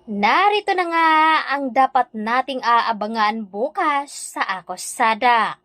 Narito na nga ang dapat nating aabangan bukas sa Akosada.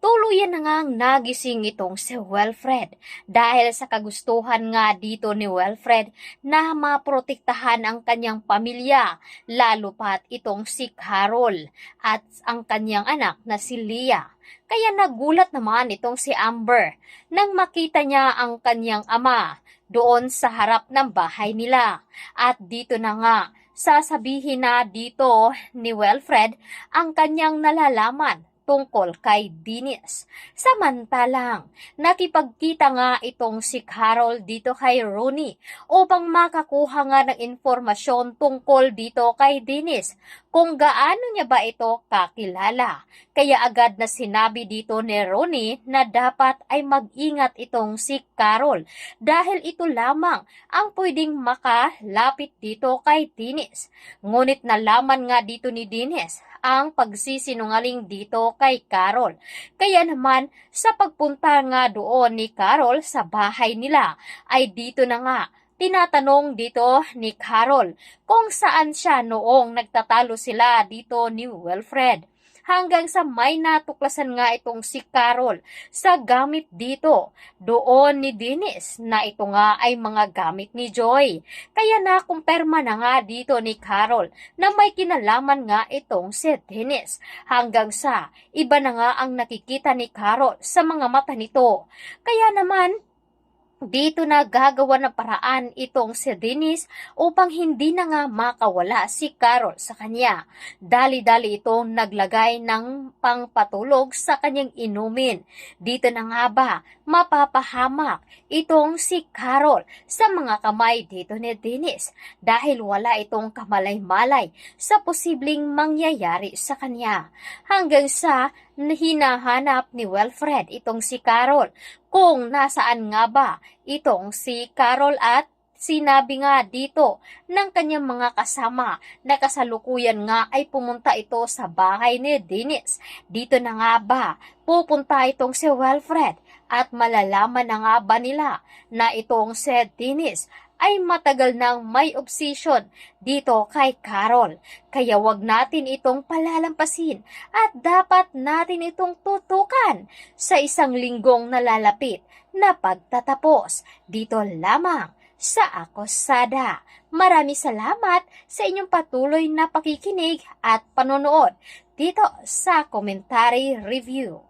Tuluyan na ngang nagising itong si Wilfred dahil sa kagustuhan nga dito ni Wilfred na maprotektahan ang kanyang pamilya, lalo pat itong si Carol at ang kanyang anak na si Leah. Kaya nagulat naman itong si Amber nang makita niya ang kanyang ama doon sa harap ng bahay nila. At dito na nga sasabihin na dito ni Wilfred ang kanyang nalalaman tungkol kay Dennis. Samantalang, nakipagkita nga itong si Carol dito kay Rooney upang makakuha nga ng informasyon tungkol dito kay Dennis kung gaano niya ba ito kakilala. Kaya agad na sinabi dito ni Rooney na dapat ay mag-ingat itong si Carol dahil ito lamang ang pwedeng makalapit dito kay Dennis. Ngunit nalaman nga dito ni Dennis ang pagsisinungaling dito kay Carol. Kaya naman sa pagpunta nga doon ni Carol sa bahay nila ay dito na nga tinatanong dito ni Carol kung saan siya noong nagtatalo sila dito ni Wilfred. Hanggang sa may natuklasan nga itong si Carol sa gamit dito doon ni Dennis na ito nga ay mga gamit ni Joy. Kaya nakumpirma na nga dito ni Carol na may kinalaman nga itong si Dennis. Hanggang sa iba na nga ang nakikita ni Carol sa mga mata nito. Kaya naman dito na gagawa ng paraan itong si Dennis upang hindi na nga makawala si Carol sa kanya. Dali-dali itong naglagay ng pangpatulog sa kanyang inumin. Dito na nga ba mapapahamak itong si Carol sa mga kamay dito ni Dennis dahil wala itong kamalay-malay sa posibleng mangyayari sa kanya. Hanggang sa hinahanap ni Wilfred itong si Carol kung nasaan nga ba itong si Carol at sinabi nga dito ng kanyang mga kasama na kasalukuyan nga ay pumunta ito sa bahay ni Dennis. Dito na nga ba pupunta itong si Wilfred at malalaman na nga ba nila na itong si Dennis ay matagal nang may obsession dito kay Carol. Kaya wag natin itong palalampasin at dapat natin itong tutukan sa isang linggong nalalapit na pagtatapos. Dito lamang sa Akosada. Maraming salamat sa inyong patuloy na pakikinig at panonood dito sa Commentary Review.